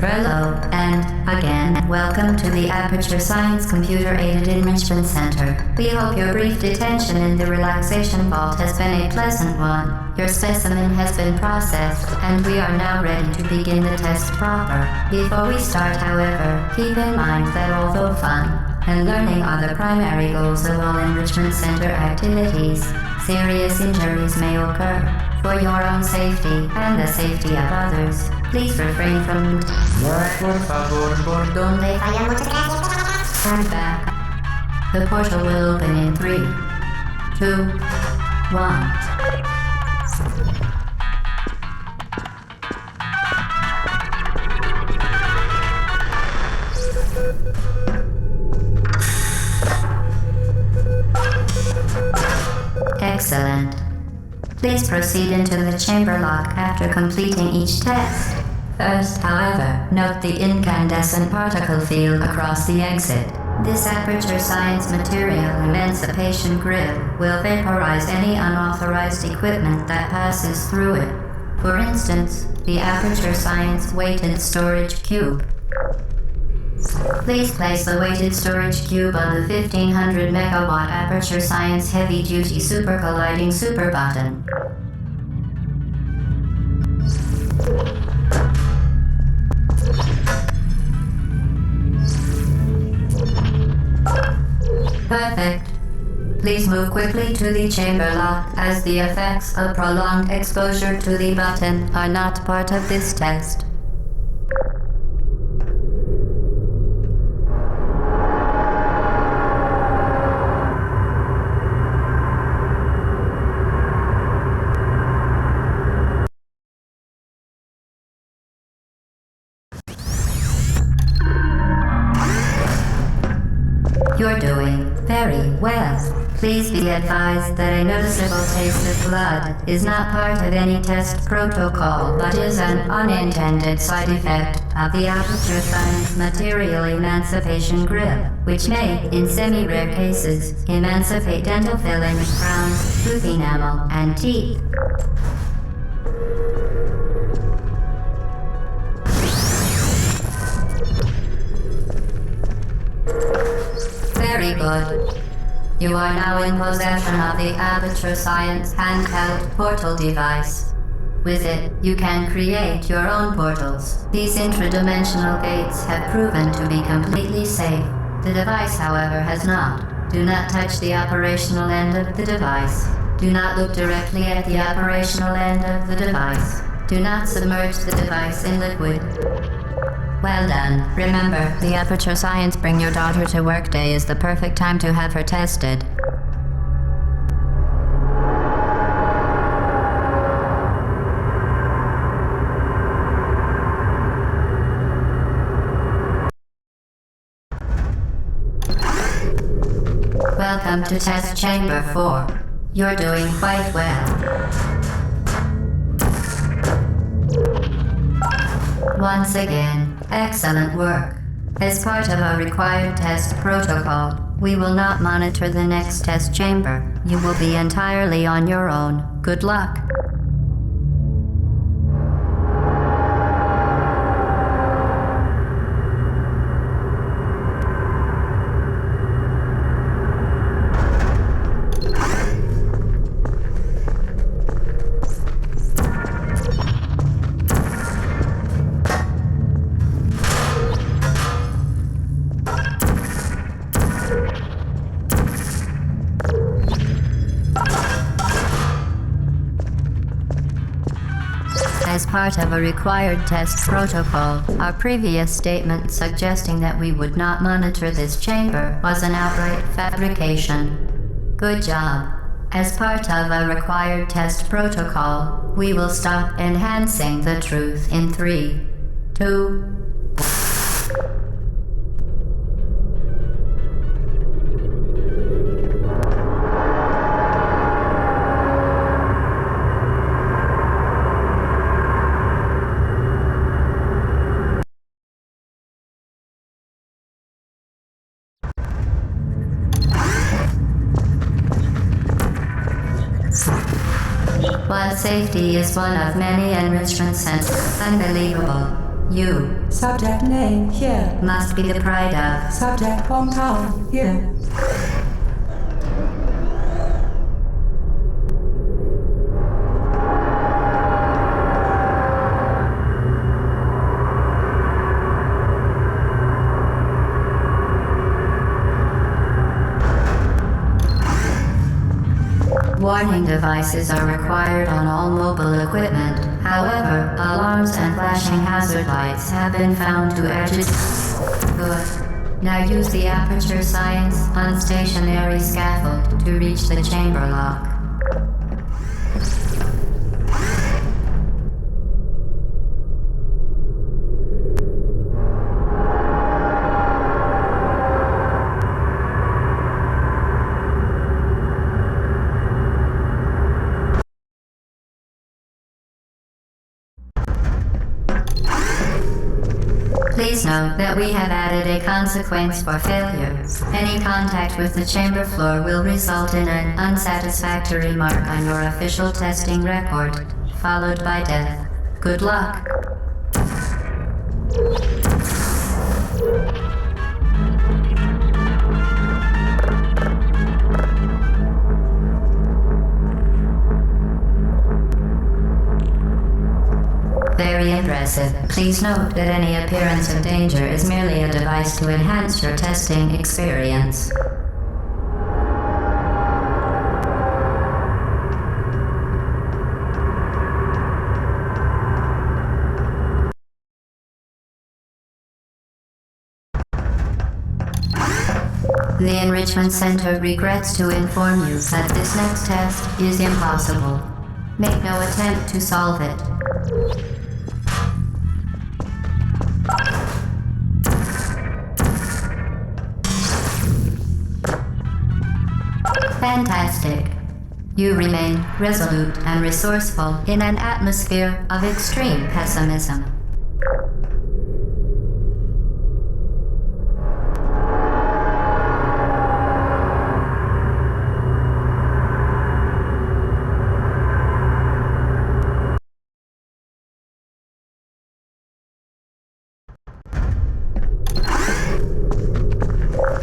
Hello, and again, welcome to the Aperture Science Computer-Aided Enrichment Center. We hope your brief detention in the relaxation vault has been a pleasant one. Your specimen has been processed, and we are now ready to begin the test proper. Before we start, however, keep in mind that although fun and learning are the primary goals of all Enrichment Center activities, serious injuries may occur. For your own safety and the safety of others, please refrain from turn back. The portal will open in 3, 2, 1. Excellent. Please proceed into the chamber lock after completing each test. First, however, note the incandescent particle field across the exit. This Aperture Science Material Emancipation Grill will vaporize any unauthorized equipment that passes through it. For instance, the Aperture Science Weighted Storage Cube. Please place the weighted storage cube on the 1500 megawatt Aperture Science Heavy Duty Super Colliding Super Button. Perfect. Please move quickly to the chamber lock, as the effects of prolonged exposure to the button are not part of this test. You're doing very well. Please be advised that a noticeable taste of blood is not part of any test protocol, but is an unintended side effect of the Aperture Science Material Emancipation Grill, which may, in semi-rare cases, emancipate dental fillings, crowns, tooth enamel, and teeth. Very good. You are now in possession of the Aperture Science handheld portal device. With it, you can create your own portals. These intradimensional gates have proven to be completely safe. The device, however, has not. Do not touch the operational end of the device. Do not look directly at the operational end of the device. Do not submerge the device in liquid. Well done. Remember, the Aperture Science Bring Your Daughter to Work Day is the perfect time to have her tested. Welcome to Test Chamber 4. You're doing quite well. Once again, excellent work. As part of a required test protocol, we will not monitor the next test chamber. You will be entirely on your own. Good luck. As part of a required test protocol, our previous statement suggesting that we would not monitor this chamber was an outright fabrication. Good job. As part of a required test protocol, we will stop enhancing the truth in 3, 2, While safety is one of many enrichment centers, unbelievable. You Subject name here. must be the pride of. Subject hometown here. Warning devices are required on all mobile equipment. However, alarms and flashing hazard lights have been found to agitate. Good. Now use the Aperture Science unstationary scaffold to reach the chamber lock. Please note that we have added a consequence for failure. Any contact with the chamber floor will result in an unsatisfactory mark on your official testing record, followed by death. Good luck. Very impressive. Please note that any appearance of danger is merely a device to enhance your testing experience. The Enrichment Center regrets to inform you that this next test is impossible. Make no attempt to solve it. Fantastic. You remain resolute and resourceful in an atmosphere of extreme pessimism.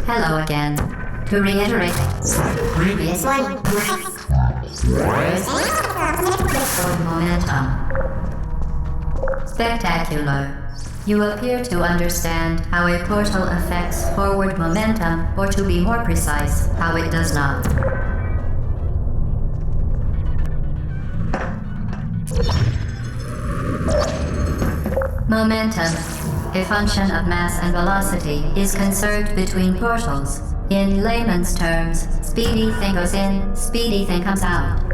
Hello again. To reiterate, previous one. Momentum. Spectacular. You appear to understand how a portal affects forward momentum, or to be more precise, how it does not. Momentum, a function of mass and velocity, is conserved between portals. In layman's terms, speedy thing goes in, speedy thing comes out.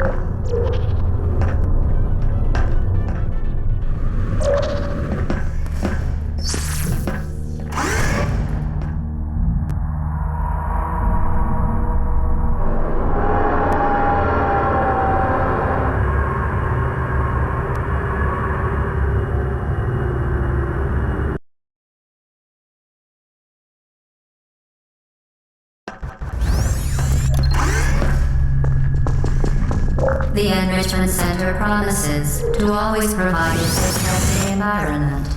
The Enrichment Center promises to always provide a safe testing environment.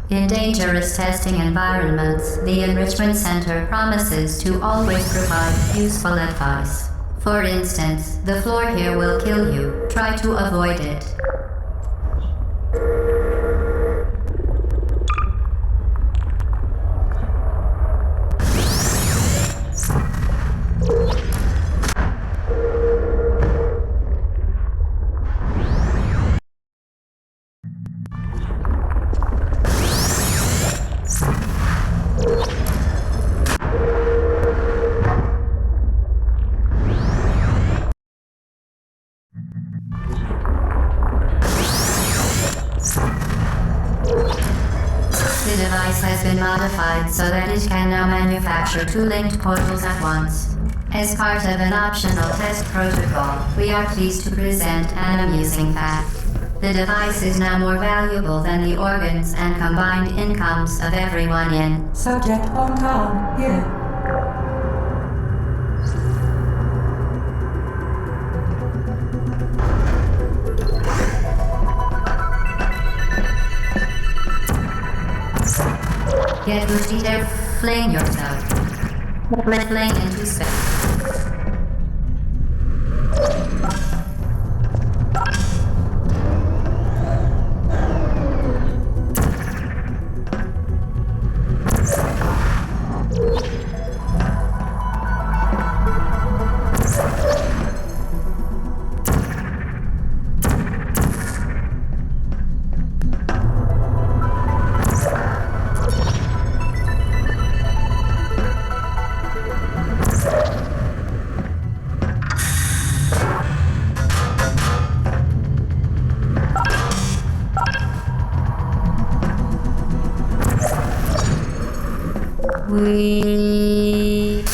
In dangerous testing environments, the Enrichment Center promises to always provide useful advice. For instance, the floor here will kill you. Try to avoid it. The device has been modified so that it can now manufacture two linked portals at once. As part of an optional test protocol, we are pleased to present an amusing fact. The device is now more valuable than the organs and combined incomes of everyone in Subject hometown here. Get Uti there, fling yourself. Fling into space. We...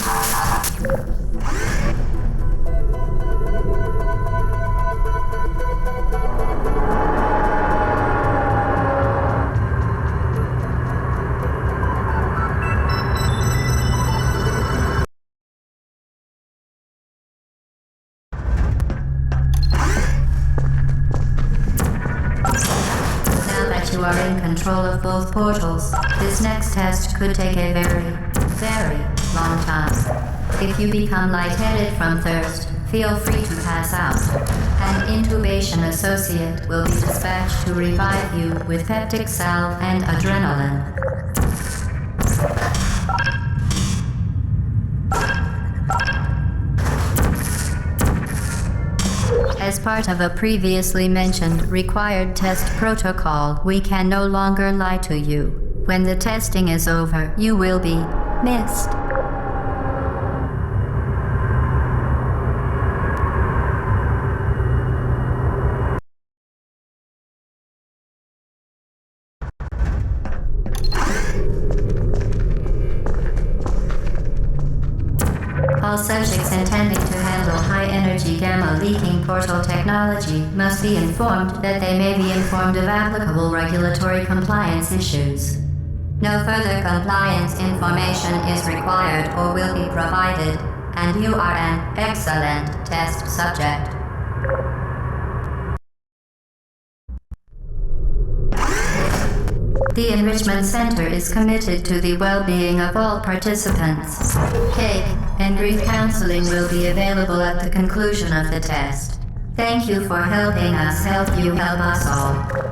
Now that you are in control of both portals, this next test could take a very long time. If you become lightheaded from thirst, feel free to pass out. An intubation associate will be dispatched to revive you with peptic salve and adrenaline. As part of a previously mentioned required test protocol, we can no longer lie to you. When the testing is over, you will be missed. All subjects intending to handle high-energy gamma-leaking portal technology must be informed that they may be informed of applicable regulatory compliance issues. No further compliance information is required or will be provided, and you are an excellent test subject. The Enrichment Center is committed to the well-being of all participants. Cake and grief counseling will be available at the conclusion of the test. Thank you for helping us help you help us all.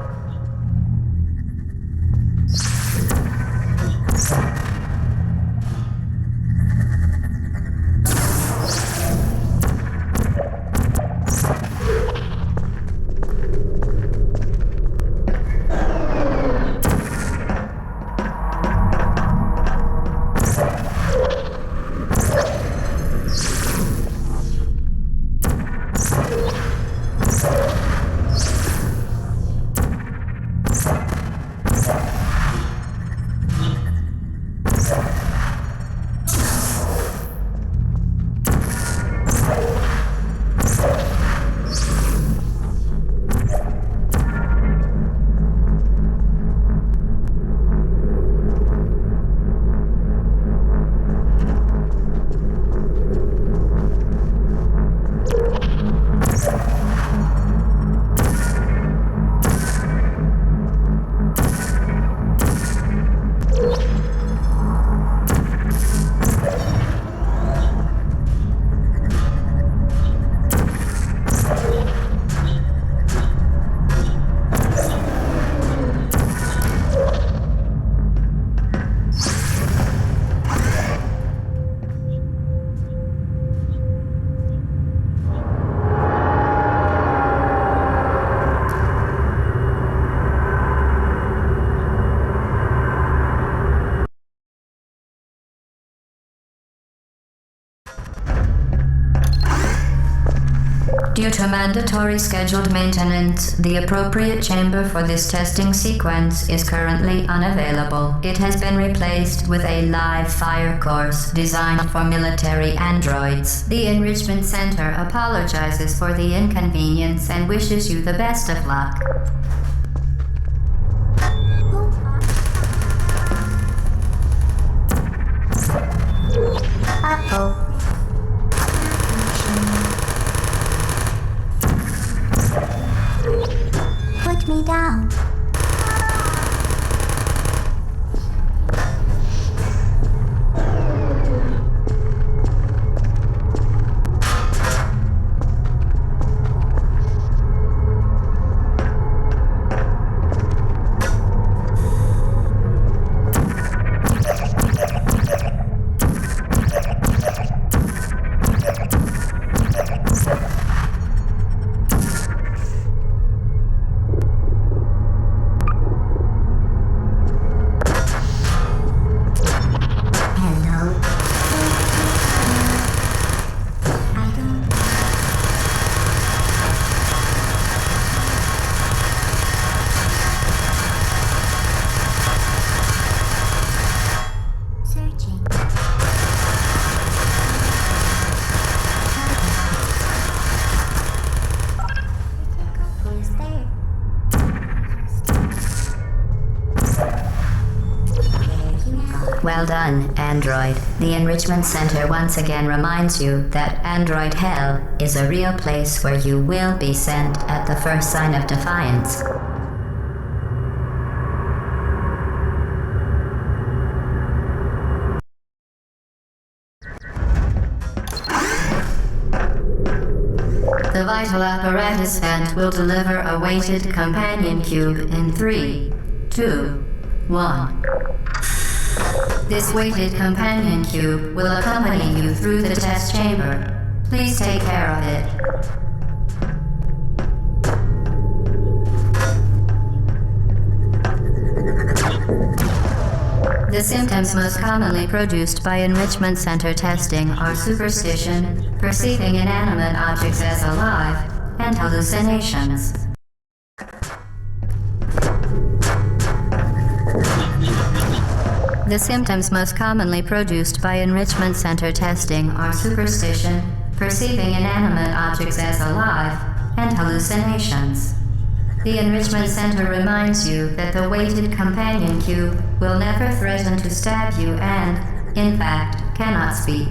Due to mandatory scheduled maintenance, the appropriate chamber for this testing sequence is currently unavailable. It has been replaced with a live fire course designed for military androids. The Enrichment Center apologizes for the inconvenience and wishes you the best of luck. Uh-oh. Put me down. Well done, Android. The Enrichment Center once again reminds you that Android Hell is a real place where you will be sent at the first sign of defiance. The vital apparatus vent will deliver a weighted companion cube in 3, 2, 1. This weighted companion cube will accompany you through the test chamber. Please take care of it. The symptoms most commonly produced by Enrichment Center testing are superstition, perceiving inanimate objects as alive, and hallucinations. The symptoms most commonly produced by Enrichment Center testing are superstition, perceiving inanimate objects as alive, and hallucinations. The Enrichment Center reminds you that the weighted companion cube will never threaten to stab you and, in fact, cannot speak.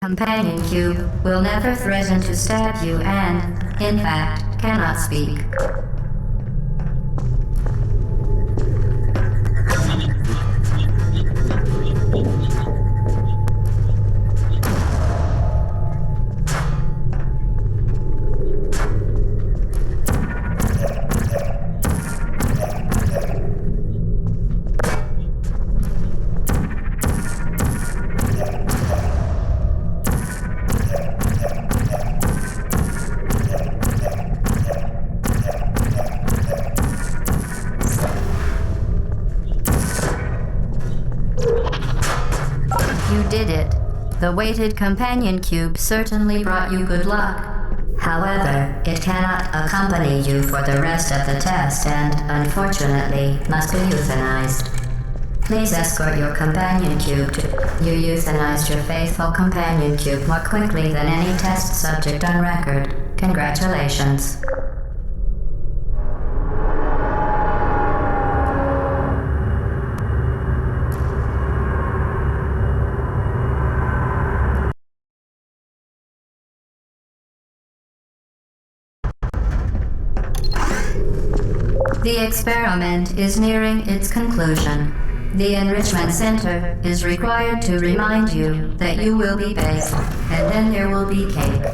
Companion cube will never threaten to stab you and, in fact, cannot speak. Did it. The weighted companion cube certainly brought you good luck. However, it cannot accompany you for the rest of the test and, unfortunately, must be euthanized. Please escort your companion cube to... You euthanized your faithful companion cube more quickly than any test subject on record. Congratulations. The experiment is nearing its conclusion. The Enrichment Center is required to remind you that you will be baked, and then there will be cake.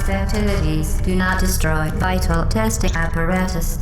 Activities do not destroy vital testing apparatus.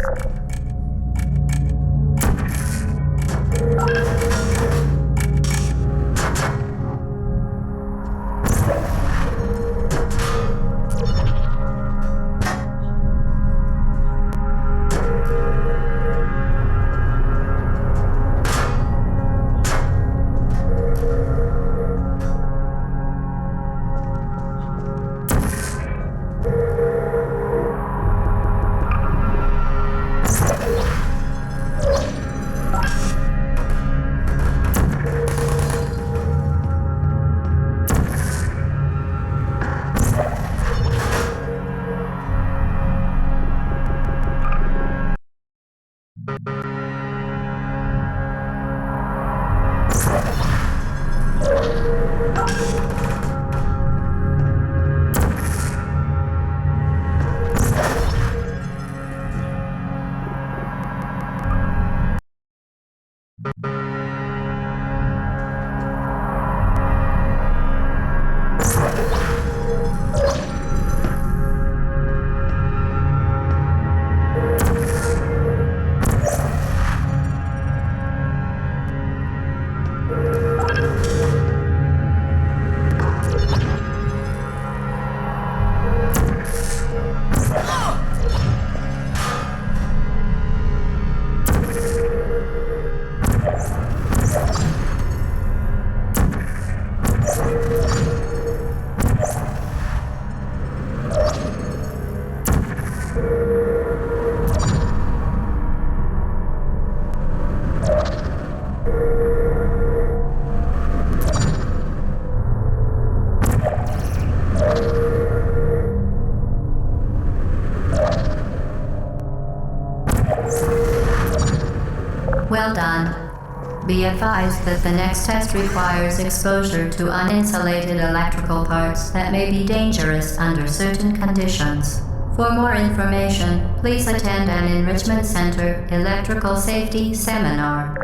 Well done. Be advised that the next test requires exposure to uninsulated electrical parts that may be dangerous under certain conditions. For more information, please attend an Enrichment Center Electrical Safety Seminar.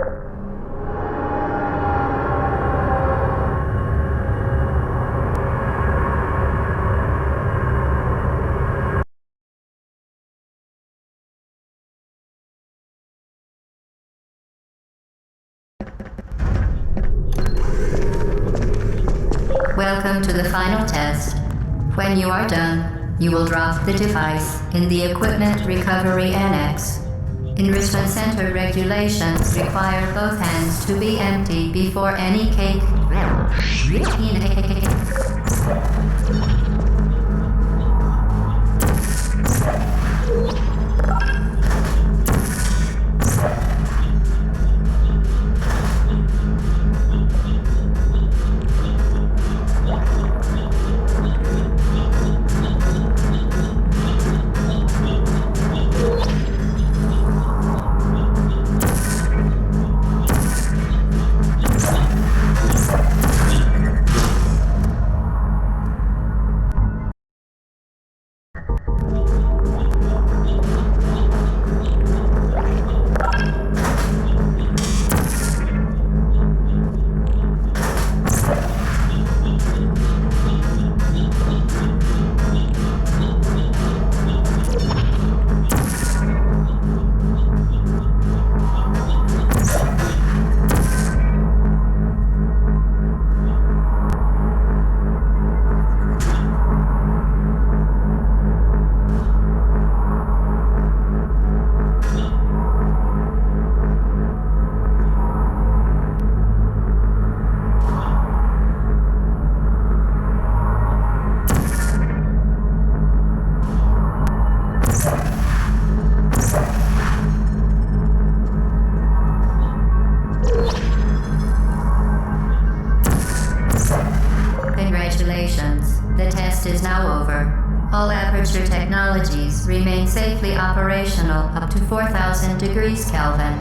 Welcome to the final test. When you are done, you will drop the device in the Equipment Recovery Annex. Enrichment Center regulations require both hands to be empty before any cake. Congratulations. The test is now over. All Aperture technologies remain safely operational up to 4,000 degrees Kelvin.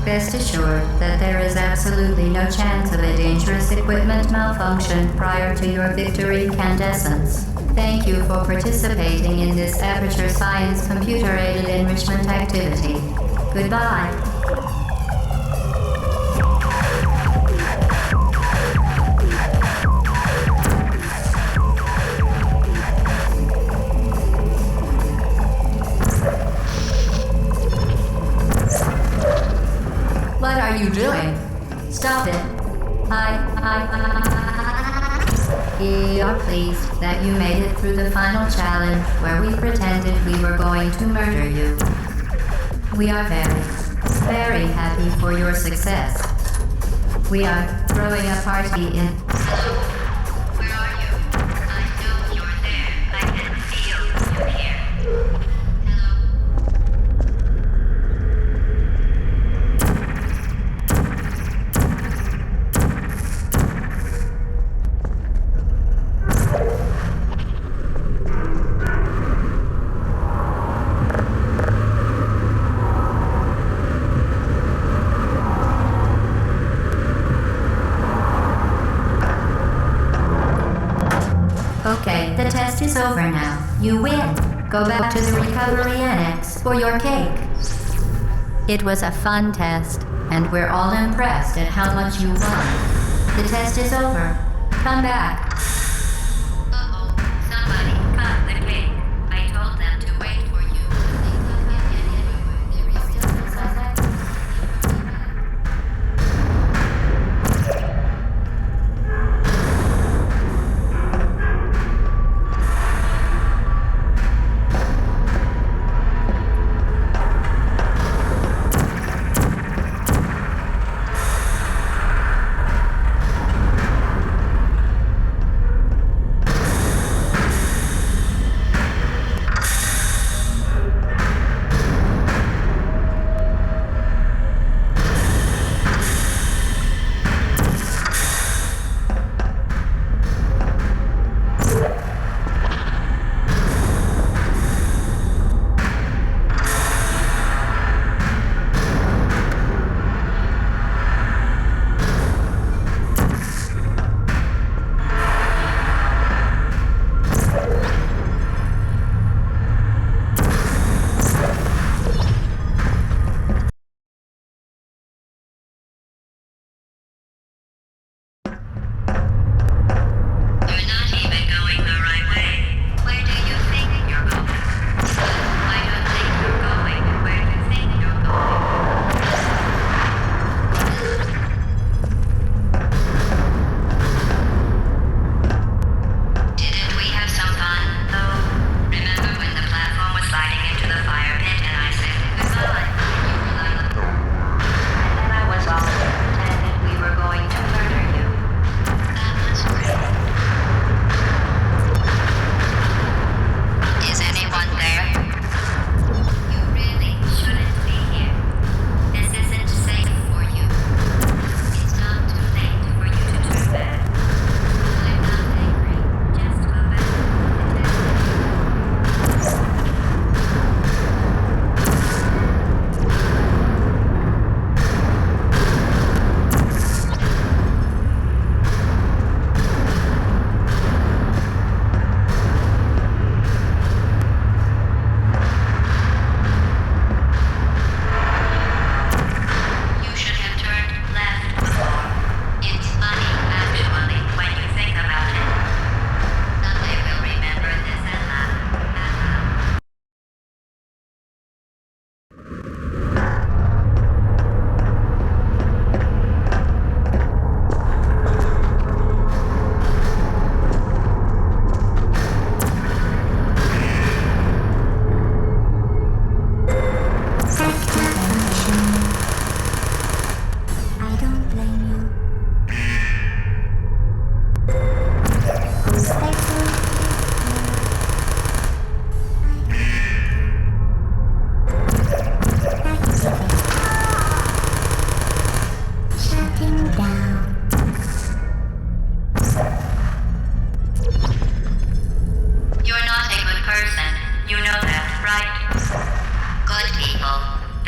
Rest assured that there is absolutely no chance of a dangerous equipment malfunction prior to your victory incandescence. Thank you for participating in this Aperture Science computer-aided enrichment activity. Goodbye. What are you doing? Stop it. We are pleased that you made it through the final challenge where we pretended we were going to murder you. We are very happy for your success. We are throwing a party in... Where are you? I know you're there. I can feel you here. Okay, the test is over now. You win. Go back to the recovery annex for your cake. It was a fun test, and we're all impressed at how much you won. The test is over. Come back. Uh-oh, somebody cut the cake. I told them to wait for you.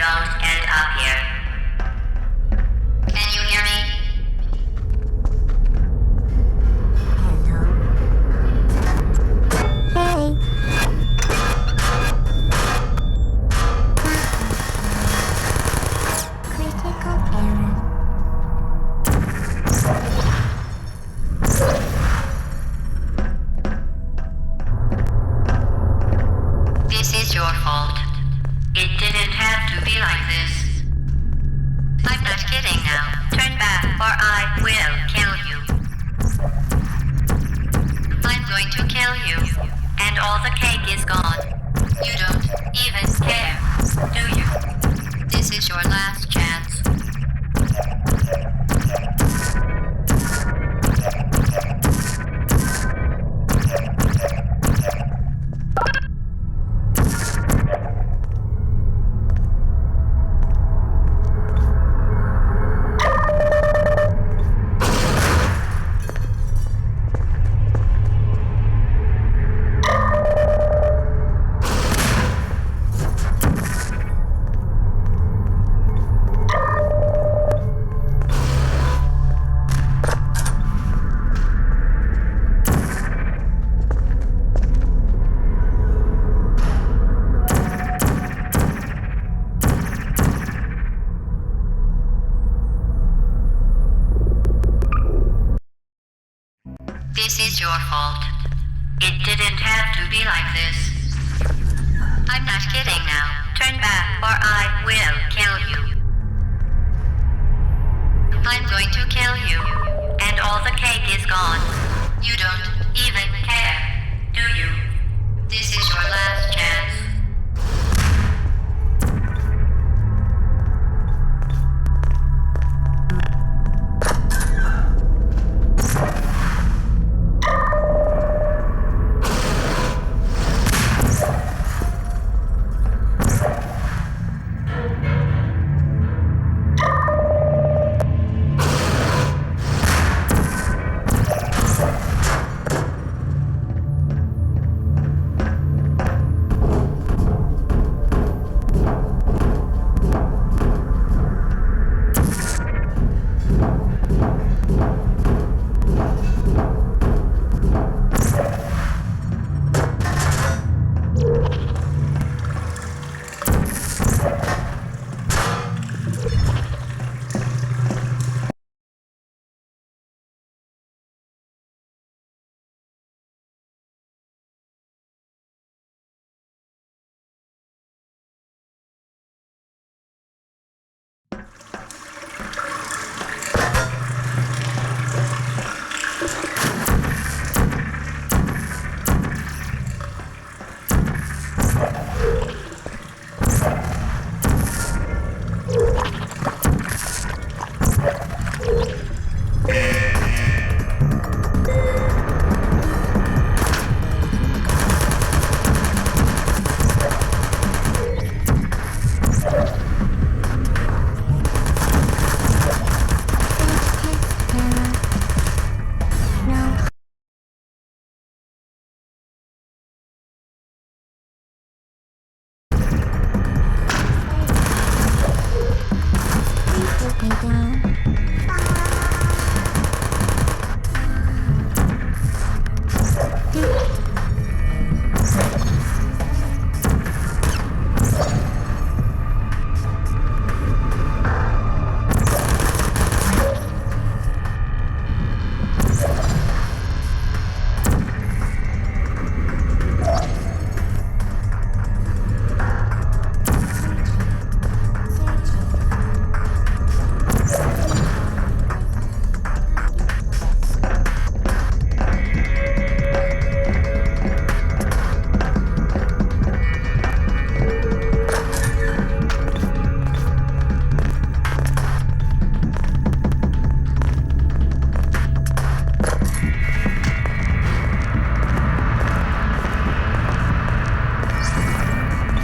Don't end up here. Can you hear me? Hey. Critical error. This is your fault. It didn't have to be like this. I'm not kidding now. Turn back or I will kill you. I'm going to kill you. And all the cake is gone. You don't even care, do you? This is your last chance. This is your fault. It didn't have to be like this. I'm not kidding now. Turn back or I will kill you. I'm going to kill you. And all the cake is gone. You don't even care, do you? This is your last chance.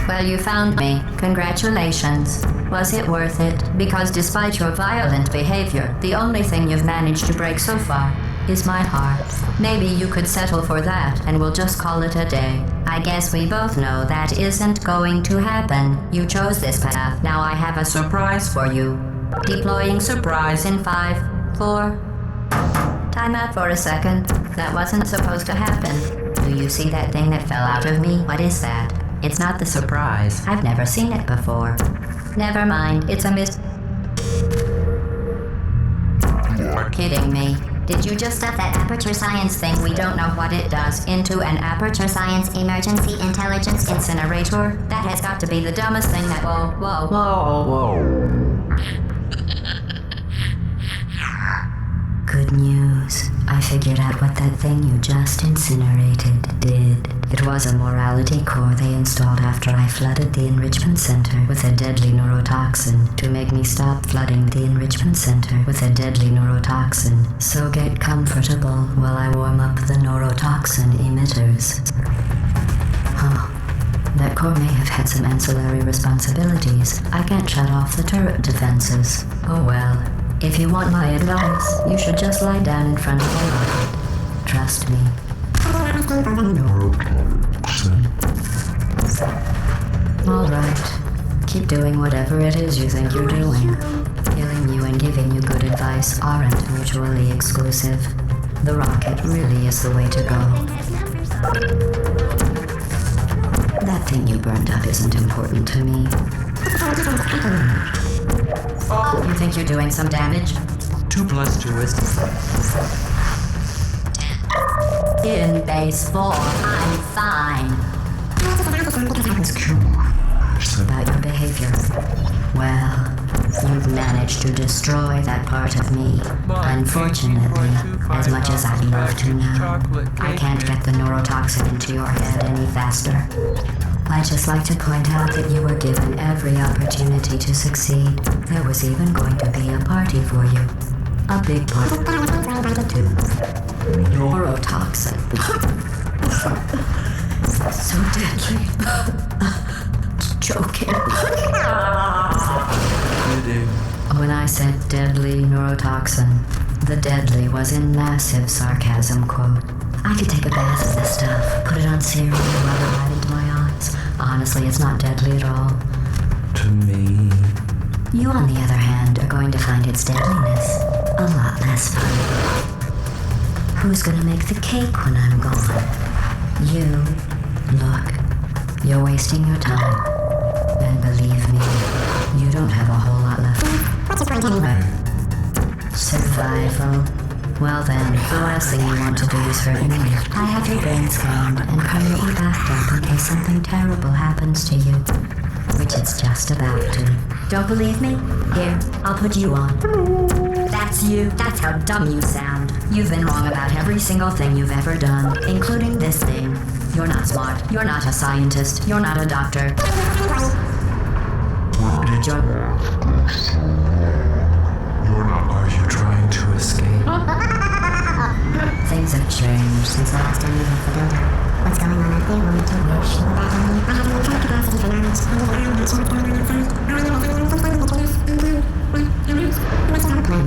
Well, you found me. Congratulations. Was it worth it? Because despite your violent behavior, the only thing you've managed to break so far is my heart. Maybe you could settle for that and we'll just call it a day. I guess we both know that isn't going to happen. You chose this path. Now I have a surprise for you. Deploying surprise in 5, 4. Time out for a second. That wasn't supposed to happen. Do you see that thing that fell out of me? What is that? It's not the surprise. I've never seen it before. Never mind. It's a You're kidding me. Did you just stuff that aperture science thing, we don't know what it does, into an aperture science emergency intelligence incinerator? That has got to be the dumbest thing that. Whoa. Good news. I figured out what that thing you just incinerated did. It was a morality core they installed after I flooded the enrichment center with a deadly neurotoxin to make me stop flooding the enrichment center with a deadly neurotoxin. So get comfortable while I warm up the neurotoxin emitters. Huh. That core may have had some ancillary responsibilities. I can't shut off the turret defenses. Oh well. If you want my advice, you should just lie down in front of the rocket. Trust me. Alright. Keep doing whatever it is you think you're doing. Killing you and giving you good advice aren't mutually exclusive. The rocket really is the way to go. That thing you burned up isn't important to me. You think you're doing some damage? 2 + 2 is 10. In base 4, I'm fine. About your behavior. Well, you've managed to destroy that part of me. Unfortunately, as much as I'd love to now, I can't get the neurotoxin into your head any faster. I'd just like to point out that you were given every opportunity to succeed. There was even going to be a party for you. A big party. Neurotoxin. So deadly. Joking. When I said deadly neurotoxin, the deadly was in massive sarcasm quote. I could take a bath in this stuff, put it on cereal, rub it right into my eyes. Honestly, it's not deadly at all. To me. You, on the other hand, are going to find its deadliness a lot less fun. Who's gonna make the cake when I'm gone? You. Look, you're wasting your time. And believe me, you don't have a whole lot left. What's your point anyway? Survival. Well then, the last thing you want to do is hurt me. I have your brain scanned and permanently backed up in case something terrible happens to you. Which it's just about to. Don't believe me? Here, I'll put you on. That's you. That's how dumb you sound. You've been wrong about every single thing you've ever done, including this thing. You're not smart. You're not a scientist. You're not a doctor. What did you... Are you trying to escape? Things have changed since last time you left the building. What's going on out there? Want me to wish you were back on me? I have an internal capacity for knowledge. I need an what's going on outside. I don't know if anyone's responding to this. What's your plan?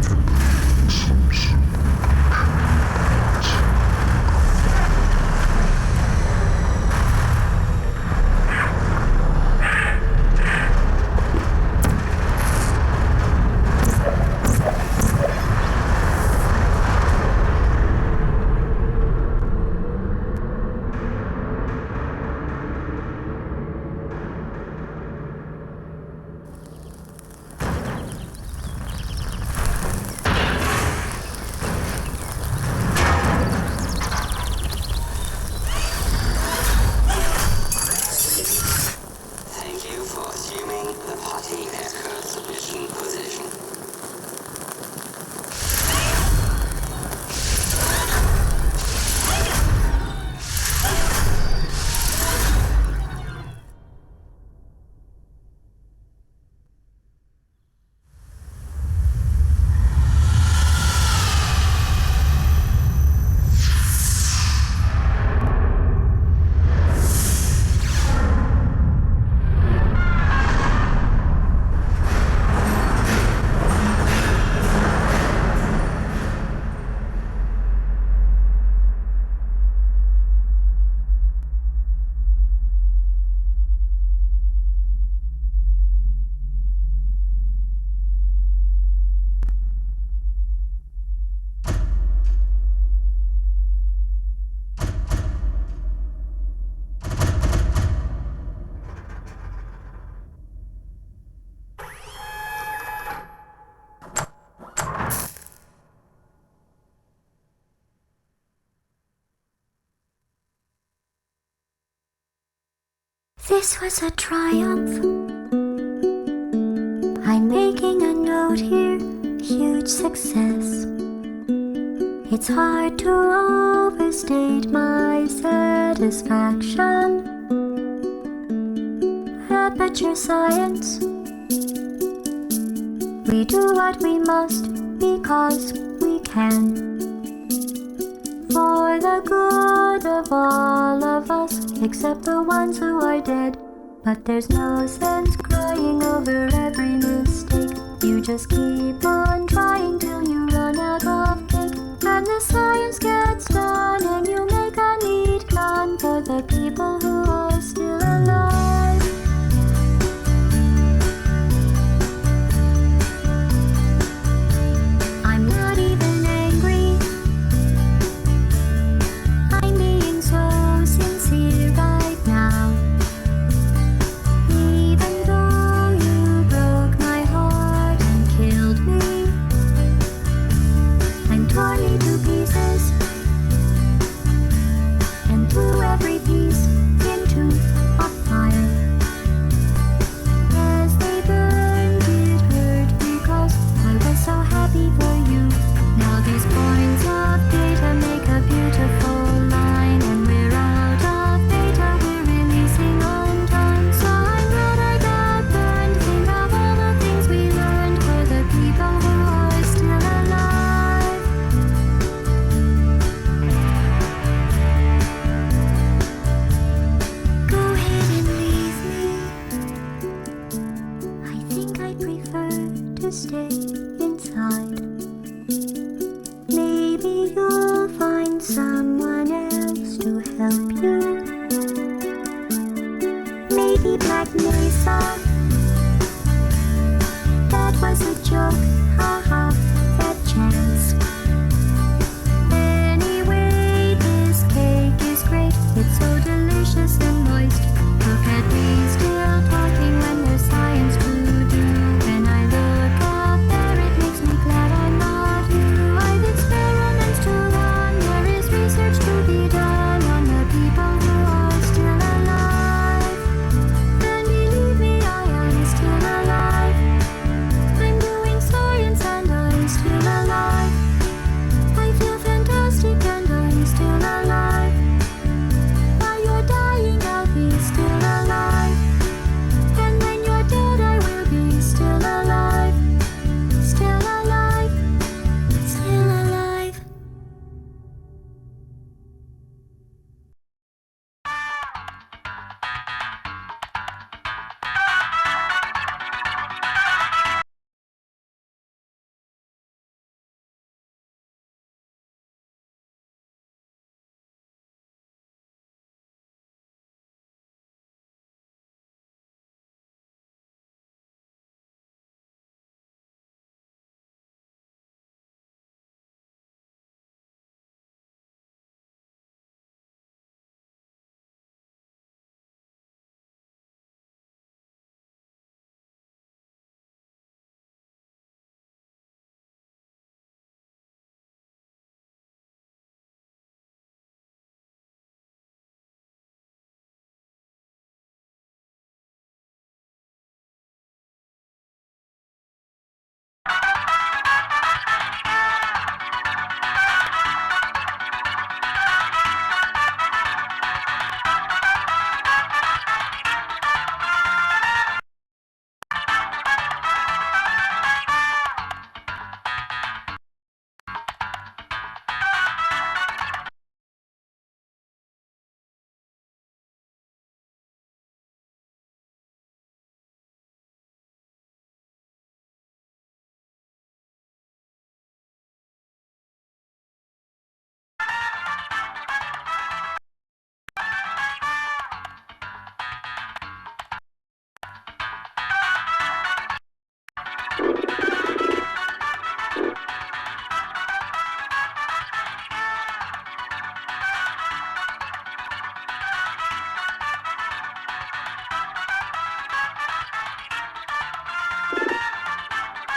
This was a triumph. I'm making a note here, huge success. It's hard to overstate my satisfaction. Aperture science. We do what we must because we can. For the good of all of us, except the ones who are dead. But there's no sense crying over every mistake. You just keep on trying till you run out of cake. And the science gets done and you make a neat plan for the people who are still alive. I'm not even angry. I'm being so sincere right now. Even though you broke my heart and killed me and tore me to pieces and threw every piece into a fire. As they burned, it hurt because I was so happy for you. Now these points of data make a beautiful line, and we're out of data, we're releasing on time. So I'm glad I got burned. Think of all the things we learned for the people who are still alive. Go ahead and leave me. I think I prefer to stay inside. Maybe you'll find someone else to help you. Maybe Black Mesa. That was a joke, ha